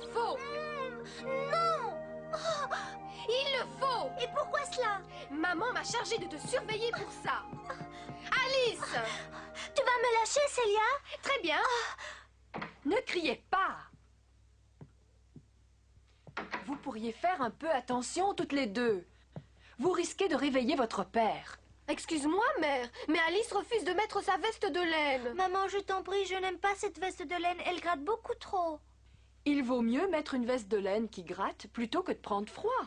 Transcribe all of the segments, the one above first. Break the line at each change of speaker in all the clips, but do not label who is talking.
le faut.
Non.
Oh, il le faut.
Et pourquoi cela?
Maman m'a chargée de te surveiller pour ça. Alice!
Tu vas me lâcher, Célia?
Très bien. Ne criez pas. Vous pourriez faire un peu attention toutes les deux. Vous risquez de réveiller votre père. Excuse-moi, mère, mais Alice refuse de mettre sa veste de laine.
Maman, je t'en prie, je n'aime pas cette veste de laine. Elle gratte beaucoup trop.
Il vaut mieux mettre une veste de laine qui gratte plutôt que de prendre froid.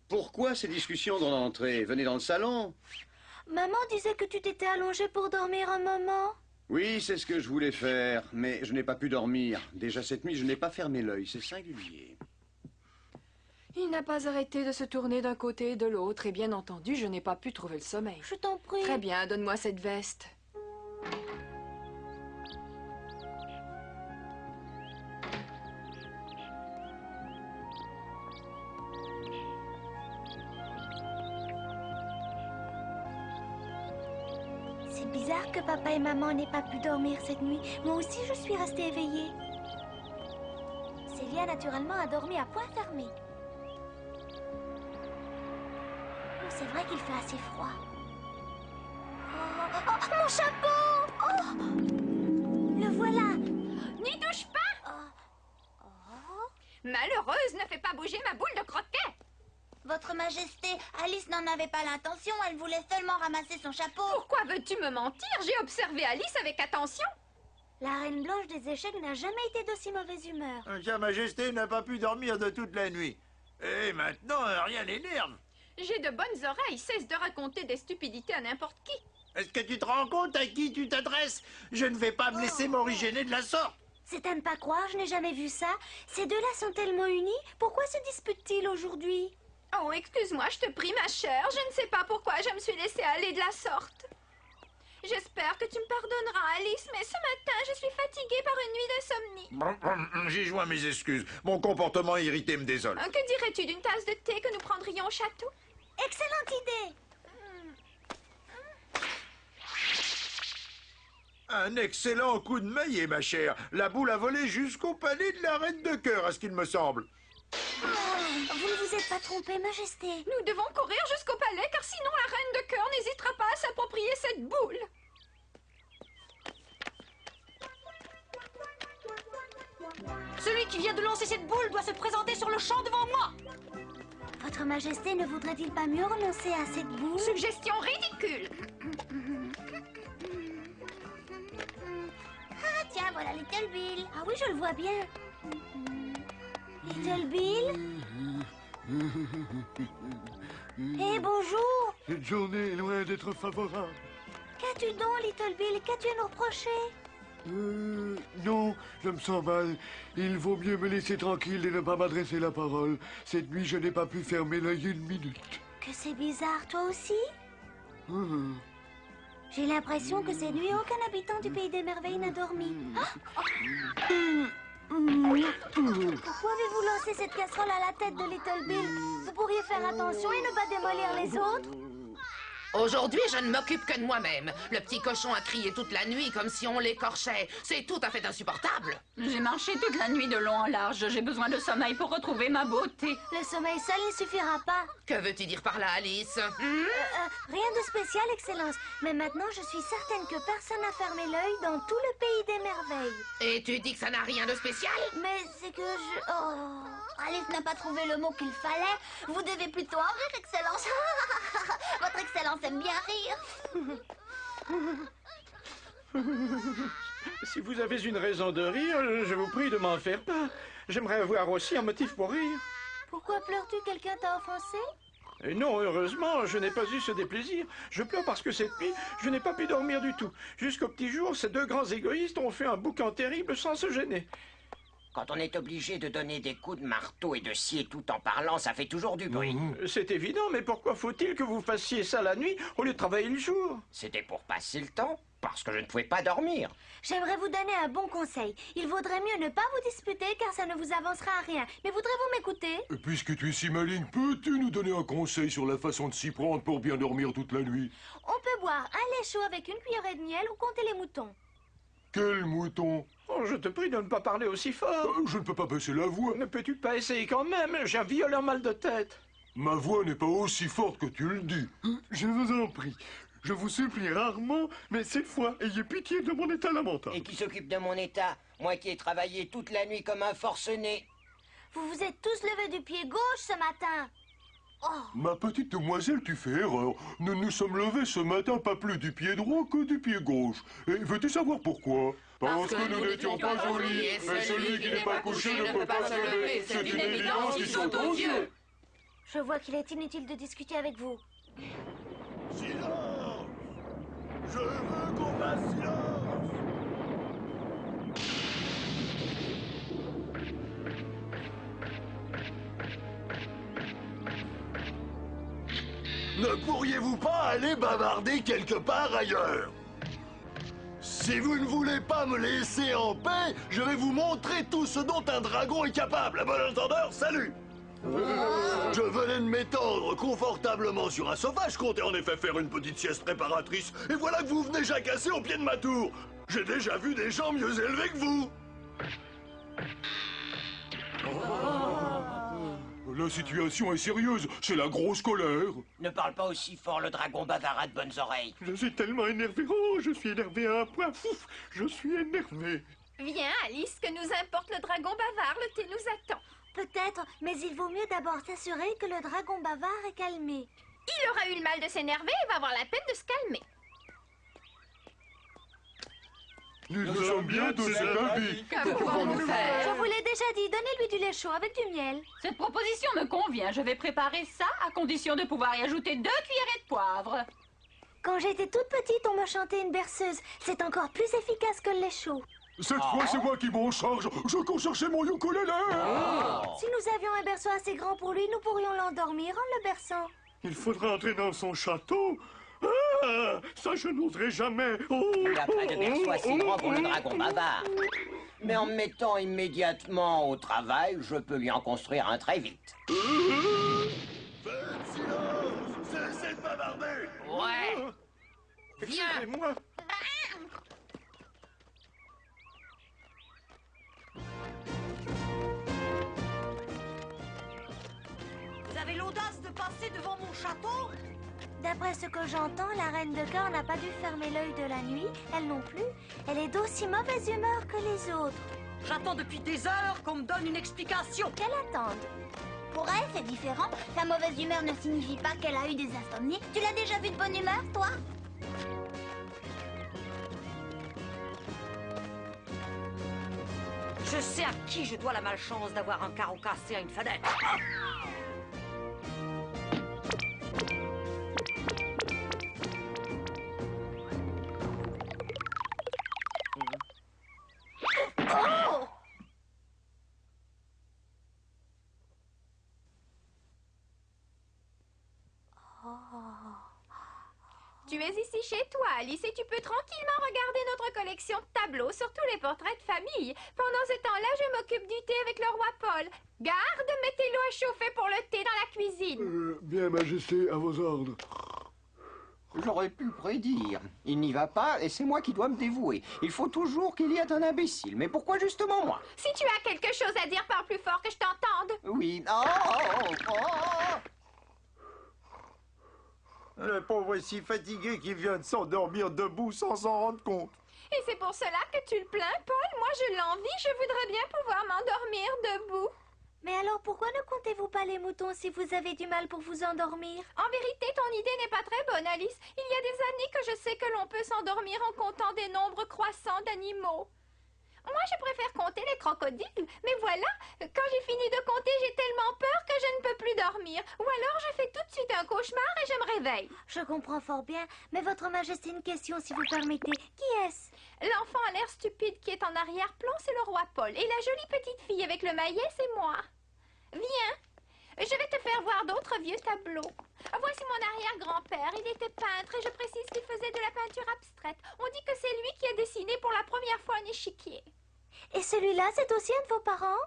Pourquoi ces discussions dans l'entrée? Venez dans le salon.
Maman disait que tu t'étais allongée pour dormir un moment.
Oui, c'est ce que je voulais faire, mais je n'ai pas pu dormir. Déjà cette nuit, je n'ai pas fermé l'œil. C'est singulier.
Il n'a pas arrêté de se tourner d'un côté et de l'autre, et bien entendu, je n'ai pas pu trouver le sommeil.
Je t'en prie.
Très bien, donne-moi cette veste.
C'est bizarre que papa et maman n'aient pas pu dormir cette nuit. Moi aussi, je suis restée éveillée. Célia, naturellement, a dormi à point fermé. Oh, c'est vrai qu'il fait assez froid. Oh, oh, mon chapeau! Oh! Le voilà!
N'y touche pas!
Oh. Oh.
Malheureuse, ne fais pas bouger ma boule de croquet!
Votre Majesté, Alice n'en avait pas l'intention. Elle voulait seulement ramasser son chapeau.
Pourquoi veux-tu me mentir? J'ai observé Alice avec attention.
La Reine Blanche des Échecs n'a jamais été d'aussi mauvaise humeur.
Sa Majesté n'a pas pu dormir de toute la nuit. Et maintenant, rien n'énerve.
J'ai de bonnes oreilles, cesse de raconter des stupidités à n'importe qui.
Est-ce que tu te rends compte à qui tu t'adresses? Je ne vais pas me laisser m'originer de la sorte.
C'est à ne pas croire, je n'ai jamais vu ça. Ces deux-là sont tellement unis. Pourquoi se disputent-ils aujourd'hui?
Oh, excuse-moi, je te prie, ma chère. Je ne sais pas pourquoi je me suis laissée aller de la sorte. J'espère que tu me pardonneras, Alice, mais ce matin, je suis fatiguée par une nuit d'insomnie.
J'y joins mes excuses. Mon comportement irrité me désole.
Que dirais-tu d'une tasse de thé que nous prendrions au château?
Excellente idée!
Un excellent coup de maillet, ma chère. La boule a volé jusqu'au palais de la reine de cœur, à ce qu'il me semble.
Vous ne vous êtes pas trompée, Majesté.
Nous devons courir jusqu'au palais, car sinon la reine de cœur n'hésitera pas à s'approprier cette boule.
Celui qui vient de lancer cette boule doit se présenter sur le champ devant moi.
Votre Majesté ne voudrait-il pas mieux renoncer à cette boule?
Suggestion ridicule.
Ah, tiens, voilà Little Bill. Ah oui, je le vois bien. Little Bill? Eh, bonjour.
Cette journée est loin d'être favorable.
Qu'as-tu donc, Little Bill? Qu'as-tu à nous reprocher?
Non, je me sens mal. Il vaut mieux me laisser tranquille et ne pas m'adresser la parole. Cette nuit, je n'ai pas pu fermer l'œil une minute.
Que c'est bizarre, toi aussi? J'ai l'impression que cette nuit, aucun habitant du Pays des Merveilles n'a dormi. Pourquoi avez-vous lancé cette casserole à la tête de Little Bill? Vous pourriez faire attention et ne pas démolir les autres.
Aujourd'hui, je ne m'occupe que de moi-même. Le petit cochon a crié toute la nuit comme si on l'écorchait. C'est tout à fait insupportable.
J'ai marché toute la nuit de long en large. J'ai besoin de sommeil pour retrouver ma beauté.
Le sommeil seul ne suffira pas.
Que veux-tu dire par là, Alice?
Rien de spécial, Excellence. Mais maintenant, je suis certaine que personne n'a fermé l'œil dans tout le Pays des Merveilles.
Et tu dis que ça n'a rien de spécial?
Mais c'est que je... Oh... Alice n'a pas trouvé le mot qu'il fallait. Vous devez plutôt en rire, Excellence. Votre Excellence aime bien rire.
Si vous avez une raison de rire, je vous prie de m'en faire part. J'aimerais avoir aussi un motif pour rire.
Pourquoi pleures-tu? Quelqu'un t'a offensé?
Non, heureusement, je n'ai pas eu ce déplaisir. Je pleure parce que cette nuit, je n'ai pas pu dormir du tout. Jusqu'au petit jour, ces deux grands égoïstes ont fait un boucan terrible sans se gêner.
Quand on est obligé de donner des coups de marteau et de scier tout en parlant, ça fait toujours du bruit.
C'est évident, mais pourquoi faut-il que vous fassiez ça la nuit au lieu de travailler le jour?
C'était pour passer le temps, parce que je ne pouvais pas dormir.
J'aimerais vous donner un bon conseil. Il vaudrait mieux ne pas vous disputer car ça ne vous avancera à rien. Mais voudrez-vous m'écouter?
Puisque tu es si maligne, peux-tu nous donner un conseil sur la façon de s'y prendre pour bien dormir toute la nuit?
On peut boire un lait chaud avec une cuillerée de miel ou compter les moutons.
Quel mouton?
Oh, je te prie de ne pas parler aussi fort.
Je ne peux pas baisser la voix.
Ne peux-tu pas essayer quand même? J'ai un violent mal de tête.
Ma voix n'est pas aussi forte que tu le dis. Je vous en prie. Je vous supplie rarement, mais cette fois, ayez pitié de mon état lamentable.
Et qui s'occupe de mon état? Moi qui ai travaillé toute la nuit comme un forcené.
Vous vous êtes tous levés du pied gauche ce matin. Oh,
Ma petite demoiselle, tu fais erreur. Nous nous sommes levés ce matin pas plus du pied droit que du pied gauche. Et veux-tu savoir pourquoi? Parce que nous n'étions pas jolis. Et celui qui n'est pas couché ne peut pas se lever. C'est une évidence qui saute aux yeux.
je vois qu'il est inutile de discuter avec vous.
Silence! Je veux qu'on fasse silence! Ne pourriez-vous pas aller bavarder quelque part ailleurs? Si vous ne voulez pas me laisser en paix, je vais vous montrer tout ce dont un dragon est capable. À bon entendeur, salut! Je venais de m'étendre confortablement sur un sofa. Je comptais en effet faire une petite sieste préparatrice. Et voilà que vous venez jacasser au pied de ma tour. J'ai déjà vu des gens mieux élevés que vous. La situation est sérieuse. C'est la grosse colère.
Ne parle pas aussi fort, le dragon bavard a de bonnes oreilles.
Je suis tellement énervé. Oh, je suis énervé à un point. Ouf, je suis énervé.
Viens, Alice, que nous importe le dragon bavard, le thé nous attend.
Peut-être, mais il vaut mieux d'abord s'assurer que le dragon bavard est calmé.
Il aura eu le mal de s'énerver et va avoir la peine de se calmer.
Nous sommes bien de cet avis.
Que pouvons-nous faire?
Je vous l'ai déjà dit, donnez-lui du lait chaud avec du miel.
Cette proposition me convient. Je vais préparer ça à condition de pouvoir y ajouter 2 cuillerées de poivre.
Quand j'étais toute petite, on me chantait une berceuse. C'est encore plus efficace que le lait chaud.
Cette fois, c'est moi qui m'en charge. Je cours chercher mon ukulélé.
Si nous avions un berceau assez grand pour lui, nous pourrions l'endormir en le berçant.
Il faudra entrer dans son château. Ah, ça, je n'oserais jamais. Oh,
Il n'y a pas de berceau assez grand pour le dragon bavard. Mais en me mettant immédiatement au travail, je peux lui en construire un très vite.
Faites silence. Cessez de bavarder.
Ouais. Viens.
Excusez-moi.
Vous avez l'audace de passer devant mon château?
D'après ce que j'entends, la reine de cœur n'a pas dû fermer l'œil de la nuit, elle non plus. Elle est d'aussi mauvaise humeur que les autres.
J'attends depuis des heures qu'on me donne une explication.
Qu'elle attende. Pour elle, c'est différent. Sa mauvaise humeur ne signifie pas qu'elle a eu des insomnies. Tu l'as déjà vue de bonne humeur, toi?
Je sais à qui je dois la malchance d'avoir un carreau cassé à une fenêtre.
Tu es ici chez toi, Alice, et tu peux tranquillement regarder notre collection de tableaux, surtout les portraits de famille. Pendant ce temps-là, je m'occupe du thé avec le roi Paul. Garde, mettez-l'eau à chauffer pour le thé dans la cuisine.
Bien, Majesté, à vos ordres.
J'aurais pu prédire. Il n'y va pas et c'est moi qui dois me dévouer. Il faut toujours qu'il y ait un imbécile. Mais pourquoi justement moi?
Si tu as quelque chose à dire, parle plus fort que je t'entende.
Oui.
Le pauvre est si fatigué qu'il vient de s'endormir debout sans s'en rendre compte.
Et c'est pour cela que tu le plains, Paul. Moi, je l'envie. Je voudrais bien pouvoir m'endormir debout.
Mais alors pourquoi ne comptez-vous pas les moutons si vous avez du mal pour vous endormir?
En vérité, ton idée n'est pas très bonne, Alice. Il y a des années que je sais que l'on peut s'endormir en comptant des nombres croissants d'animaux. Moi, je préfère compter les crocodiles. Mais voilà, quand j'ai fini de compter, j'ai tellement peur que je ne peux plus dormir. Ou alors, je fais tout de suite un cauchemar et je me réveille.
Je comprends fort bien, mais votre majesté, une question si vous permettez. Qui est-ce?
L'enfant à l'air stupide qui est en arrière-plan, c'est le roi Paul. Et la jolie petite fille avec le maillet, c'est moi. Viens, je vais te faire voir d'autres vieux tableaux. Voici mon arrière-grand-père. Il était peintre et je précise qu'il faisait de la peinture abstraite. On dit que c'est lui qui a dessiné pour la première fois un échiquier.
Et celui-là, c'est aussi un de vos parents?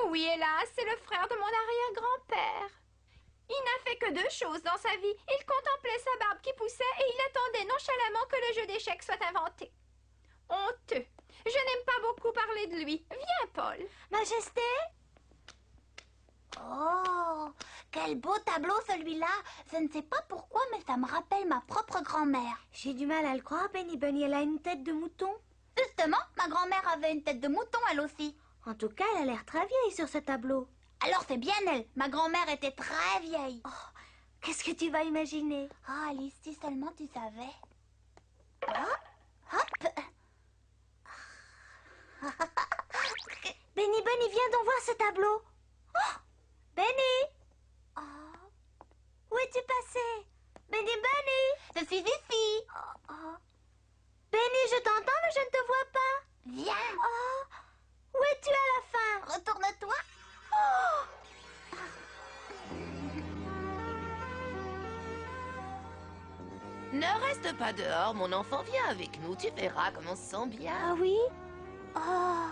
Oui, hélas, c'est le frère de mon arrière-grand-père. Il n'a fait que 2 choses dans sa vie. Il contemplait sa barbe qui poussait et il attendait nonchalamment que le jeu d'échecs soit inventé. Honteux. Je n'aime pas beaucoup parler de lui. Viens, Paul.
Majesté? Oh, quel beau tableau celui-là. Je ne sais pas pourquoi, mais ça me rappelle ma propre grand-mère.
J'ai du mal à le croire, Benny Bunny. Elle a une tête de mouton.
Justement, ma grand-mère avait une tête de mouton, elle aussi.
En tout cas, elle a l'air très vieille sur ce tableau.
Alors c'est bien elle. Ma grand-mère était très vieille.
Oh, qu'est-ce que tu vas imaginer?
Ah, Alice, si seulement tu savais. Hop.
Benny Bunny, viens donc voir ce tableau. Oh, Benny!
Oh.
Où es-tu passé? Benny Bunny!
Je suis ici.
Benny, je t'entends, mais je ne te vois pas.
Viens.
Oh, où es-tu à la fin?
Retourne-toi.
Oh!
Ne reste pas dehors, mon enfant, viens avec nous. Tu verras comme on se sent bien.
Ah oui? Oh!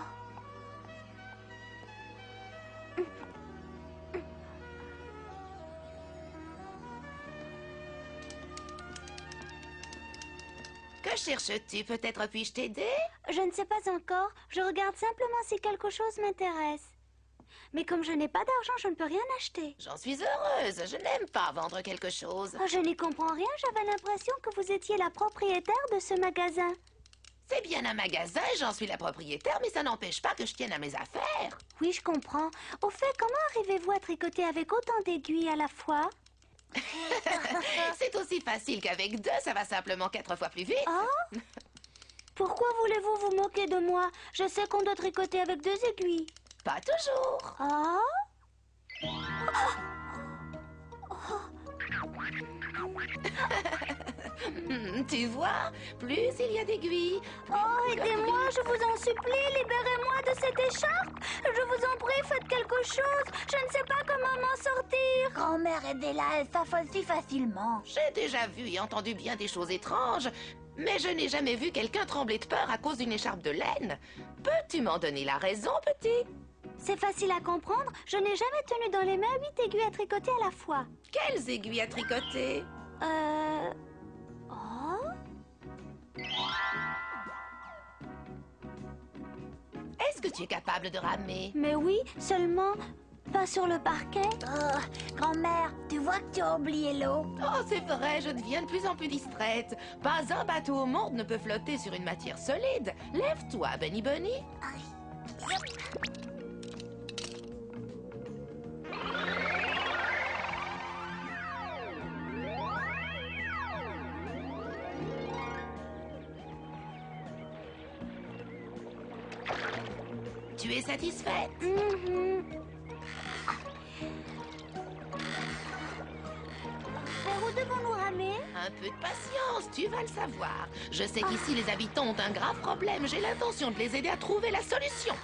Que cherches-tu? Peut-être puis-je t'aider?
Je ne sais pas encore. Je regarde simplement si quelque chose m'intéresse. Mais comme je n'ai pas d'argent, je ne peux rien acheter.
J'en suis heureuse. Je n'aime pas vendre quelque chose.
Oh, je n'y comprends rien. J'avais l'impression que vous étiez la propriétaire de ce magasin.
C'est bien un magasin et j'en suis la propriétaire, mais ça n'empêche pas que je tienne à mes affaires.
Oui, je comprends. Au fait, comment arrivez-vous à tricoter avec autant d'aiguilles à la fois?
C'est aussi facile qu'avec deux, ça va simplement 4 fois plus vite.
Oh? Pourquoi voulez-vous vous moquer de moi? Je sais qu'on doit tricoter avec 2 aiguilles.
Pas toujours.
Oh?
Tu vois, plus il y a d'aiguilles.
Oh, aidez-moi, je vous en supplie, libérez-moi de cette écharpe. Je vous en prie, faites quelque chose. Je ne sais pas comment m'en sortir.
Grand-mère, aidez-la, elle s'affole si facilement.
J'ai déjà vu et entendu bien des choses étranges, mais je n'ai jamais vu quelqu'un trembler de peur à cause d'une écharpe de laine. Peux-tu m'en donner la raison, petit?
C'est facile à comprendre. Je n'ai jamais tenu dans les mains 8 aiguilles à tricoter à la fois.
Quelles aiguilles à tricoter?
Oh?
Est-ce que tu es capable de ramer?
Mais oui, seulement pas sur le parquet.
Oh, grand-mère, tu vois que tu as oublié l'eau.
Oh, c'est vrai, je deviens de plus en plus distraite. Pas un bateau au monde ne peut flotter sur une matière solide. Lève-toi, Benny Bunny. Tu es satisfaite?
Vers où devons-nous ramer?
Un peu de patience, tu vas le savoir. Je sais qu'ici, les habitants ont un grave problème. J'ai l'intention de les aider à trouver la solution.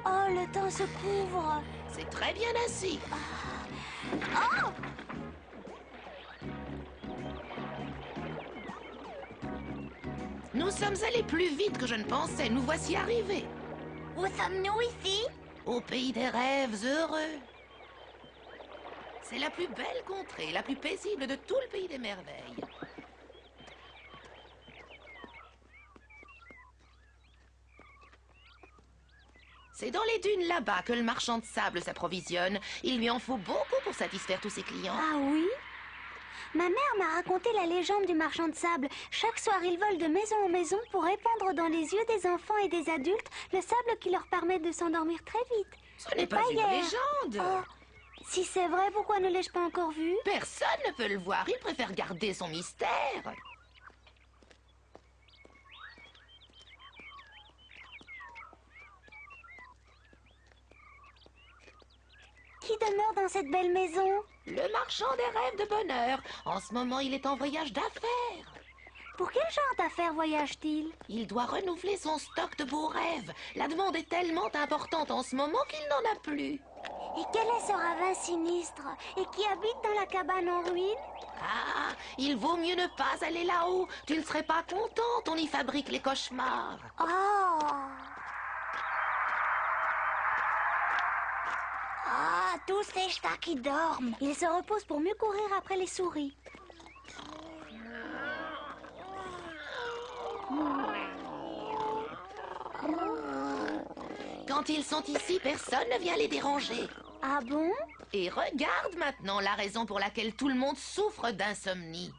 Oh, le temps se couvre.
C'est très bien ainsi.
Oh!
Nous sommes allés plus vite que je ne pensais. Nous voici arrivés.
Où sommes-nous ici?
Au pays des rêves heureux. C'est la plus belle contrée, la plus paisible de tout le pays des merveilles. C'est dans les dunes là-bas que le marchand de sable s'approvisionne. Il lui en faut beaucoup pour satisfaire tous ses clients.
Ah oui? Ma mère m'a raconté la légende du marchand de sable. Chaque soir, il vole de maison en maison pour répandre dans les yeux des enfants et des adultes le sable qui leur permet de s'endormir très vite.
Ce n'est pas une légende.
Oh, si c'est vrai, pourquoi ne l'ai-je pas encore vu?
Personne ne peut le voir. Il préfère garder son mystère.
Qui demeure dans cette belle maison?
Le marchand des rêves de bonheur. En ce moment, il est en voyage d'affaires.
Pour quel genre d'affaires voyage-t-il?
Il doit renouveler son stock de beaux rêves. La demande est tellement importante en ce moment qu'il n'en a plus.
Et quel est ce ravin sinistre? Et qui habite dans la cabane en ruine?
Ah, il vaut mieux ne pas aller là-haut. Tu ne serais pas contente, on y fabrique les cauchemars.
Oh!
Ah, tous ces chats qui dorment.
Ils se reposent pour mieux courir après les souris.
Quand ils sont ici, personne ne vient les déranger.
Ah bon?
Et regarde maintenant la raison pour laquelle tout le monde souffre d'insomnie.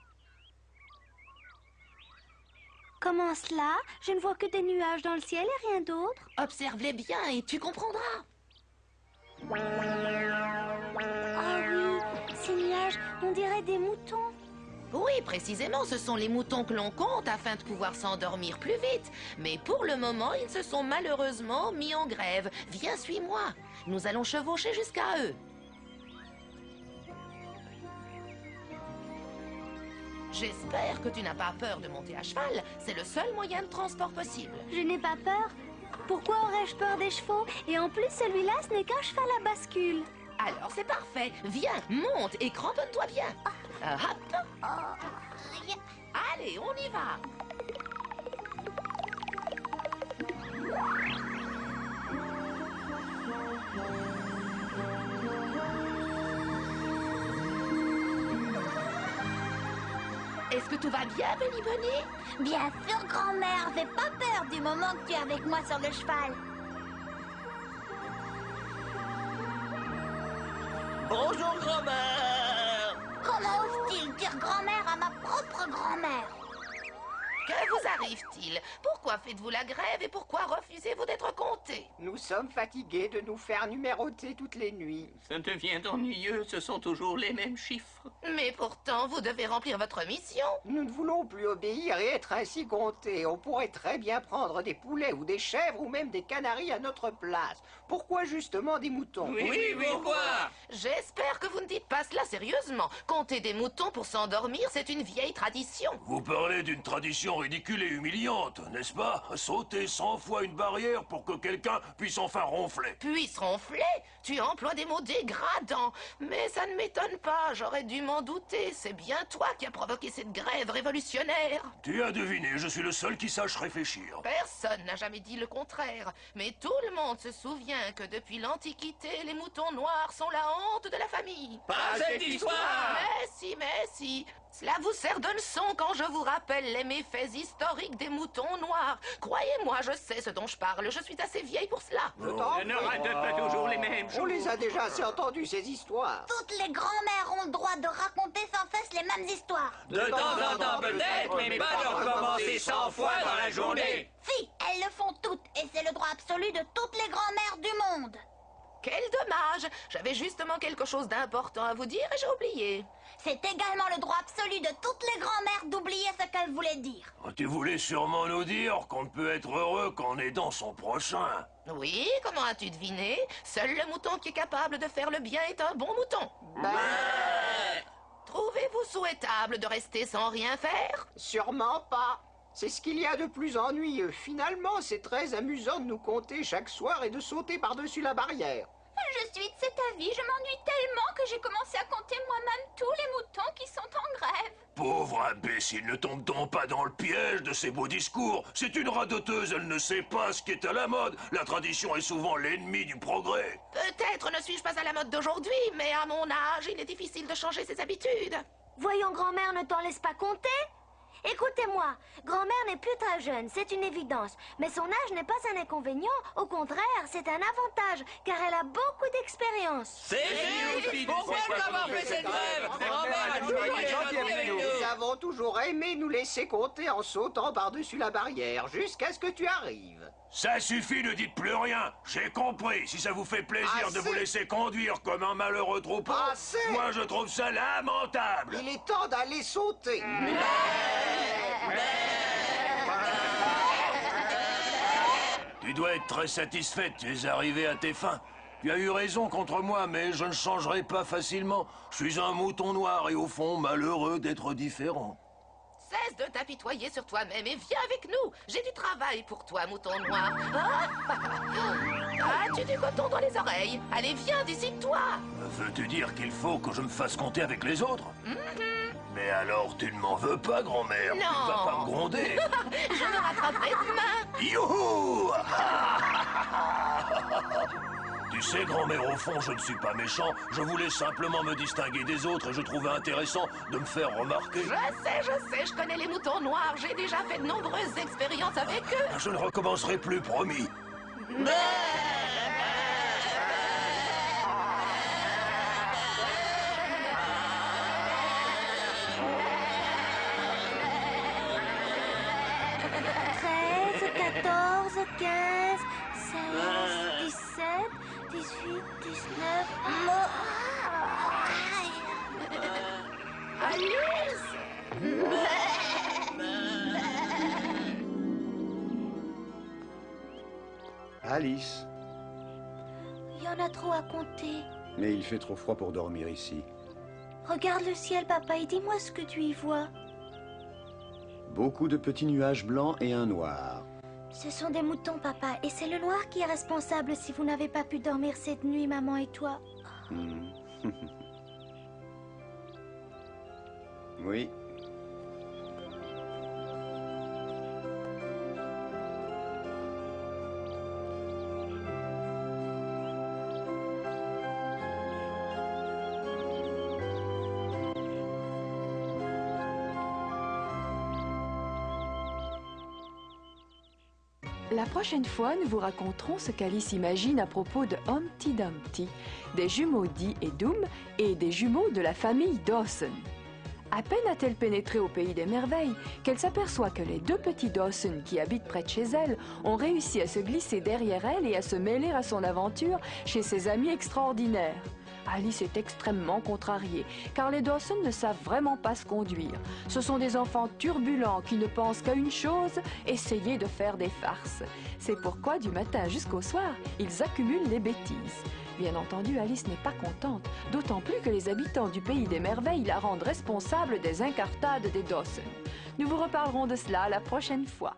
Comment cela? Je ne vois que des nuages dans le ciel et rien d'autre.
Observe-les bien et tu comprendras.
Ah oui, ces nuages, on dirait des moutons.
Oui, précisément, ce sont les moutons que l'on compte afin de pouvoir s'endormir plus vite. Mais pour le moment, ils se sont malheureusement mis en grève. Viens, suis-moi. Nous allons chevaucher jusqu'à eux. J'espère que tu n'as pas peur de monter à cheval. C'est le seul moyen de transport possible.
Je n'ai pas peur. Pourquoi aurais-je peur des chevaux? Et en plus, celui-là, ce n'est qu'un cheval à bascule.
Alors c'est parfait. Viens, monte et cramponne-toi bien. Hop. Allez, on y va. Est-ce que tout va bien, Bunny Bunny?
Bien sûr, grand-mère, fais pas peur du moment que tu es avec moi sur le cheval.
Bonjour, grand-mère.
Comment ose-t-il dire grand-mère à ma propre grand-mère?
Que vous arrive-t-il? Pourquoi faites-vous la grève et pourquoi refusez-vous d'être compté?
Nous sommes fatigués de nous faire numéroter toutes les nuits.
Ça devient ennuyeux, ce sont toujours les mêmes chiffres.
Mais pourtant, vous devez remplir votre mission.
Nous ne voulons plus obéir et être ainsi comptés. On pourrait très bien prendre des poulets ou des chèvres ou même des canaris à notre place. Pourquoi justement des moutons?
Oui, pourquoi?
J'espère que vous ne dites pas cela sérieusement. Compter des moutons pour s'endormir, c'est une vieille tradition.
Vous parlez d'une tradition ridicule et humiliante, n'est-ce pas? Sauter 100 fois une barrière pour que quelqu'un puisse enfin ronfler.
Puisse ronfler? Tu emploies des mots dégradants. Mais ça ne m'étonne pas, j'aurais dû m'en douter. C'est bien toi qui as provoqué cette grève révolutionnaire.
Tu as deviné, je suis le seul qui sache réfléchir.
Personne n'a jamais dit le contraire. Mais tout le monde se souvient que depuis l'Antiquité, les moutons noirs sont la honte de la famille.
Pas cette histoire!
Mais si. Cela vous sert de leçon quand je vous rappelle les méfaits historiques des moutons noirs. Croyez-moi, je sais ce dont je parle. Je suis assez vieille pour cela.
Ne répète pas toujours les mêmes choses.
On les a déjà assez entendues, ces histoires.
Toutes les grand-mères ont le droit de raconter sans cesse les mêmes histoires.
De temps en temps peut-être, mais pas de recommencer 100 fois dans la journée.
Si, elles le font toutes, et c'est le droit absolu de toutes les grand-mères du monde.
Quel dommage! J'avais justement quelque chose d'important à vous dire et j'ai oublié.
C'est également le droit absolu de toutes les grand-mères d'oublier ce qu'elles voulaient dire.
Tu voulais sûrement nous dire qu'on ne peut être heureux qu'en aidant son prochain.
Oui, comment as-tu deviné? Seul le mouton qui est capable de faire le bien est un bon mouton. Trouvez-vous souhaitable de rester sans rien faire?
Sûrement pas. C'est ce qu'il y a de plus ennuyeux. Finalement, c'est très amusant de nous compter chaque soir et de sauter par-dessus la barrière.
Je suis de cet avis. Je m'ennuie tellement que j'ai commencé à compter moi-même tous les moutons qui sont en grève.
Pauvre imbécile, ne tombe donc pas dans le piège de ces beaux discours. C'est une radoteuse, elle ne sait pas ce qui est à la mode. La tradition est souvent l'ennemi du progrès.
Peut-être ne suis-je pas à la mode d'aujourd'hui, mais à mon âge, il est difficile de changer ses habitudes.
Voyons, grand-mère, ne t'en laisse pas compter. Écoutez-moi, grand-mère n'est plus très jeune, c'est une évidence. Mais son âge n'est pas un inconvénient, au contraire, c'est un avantage, car elle a beaucoup d'expérience.
C'est juste! Pourquoi avoir fait cette grève? Grand-mère a toujours été gentille avec nous.
Nous avons toujours aimé nous laisser compter en sautant par-dessus la barrière, jusqu'à ce que tu arrives.
Ça suffit, ne dites plus rien. J'ai compris. Si ça vous fait plaisir de vous laisser conduire comme un malheureux troupeau, moi je trouve ça lamentable.
Il est temps d'aller sauter.
Tu dois être très satisfaite, tu es arrivé à tes fins. Tu as eu raison contre moi, mais je ne changerai pas facilement. Je suis un mouton noir et au fond malheureux d'être différent.
Cesse de t'apitoyer sur toi-même et viens avec nous. J'ai du travail pour toi, mouton noir. As-tu du coton dans les oreilles? Allez, viens, décide-toi.
Veux-tu dire qu'il faut que je me fasse compter avec les autres? Mais alors, tu ne m'en veux pas, grand-mère? Tu ne vas pas me gronder?
Je me rattraperai demain.
Youhou! Tu Tu sais, grand-mère, au fond, je ne suis pas méchant. Je voulais simplement me distinguer des autres et je trouvais intéressant de me faire remarquer.
Je sais, je connais les moutons noirs. J'ai déjà fait de nombreuses expériences avec eux.
Je ne recommencerai plus, promis.
Alice.
Il y en a trop à compter.
Mais il fait trop froid pour dormir ici.
Regarde le ciel, papa, et dis-moi ce que tu y vois.
Beaucoup de petits nuages blancs et un noir.
Ce sont des moutons, papa, et c'est le noir qui est responsable si vous n'avez pas pu dormir cette nuit, maman et toi.
Oui.
La prochaine fois, nous vous raconterons ce qu'Alice imagine à propos de Humpty Dumpty, des jumeaux Dee et Doom et des jumeaux de la famille Dawson. À peine a-t-elle pénétré au pays des merveilles qu'elle s'aperçoit que les deux petits Dawson qui habitent près de chez elle ont réussi à se glisser derrière elle et à se mêler à son aventure chez ses amis extraordinaires. Alice est extrêmement contrariée, car les Dawson ne savent vraiment pas se conduire. Ce sont des enfants turbulents qui ne pensent qu'à une chose, essayer de faire des farces. C'est pourquoi, du matin jusqu'au soir, ils accumulent les bêtises. Bien entendu, Alice n'est pas contente, d'autant plus que les habitants du pays des merveilles la rendent responsable des incartades des Dawson. Nous vous reparlerons de cela la prochaine fois.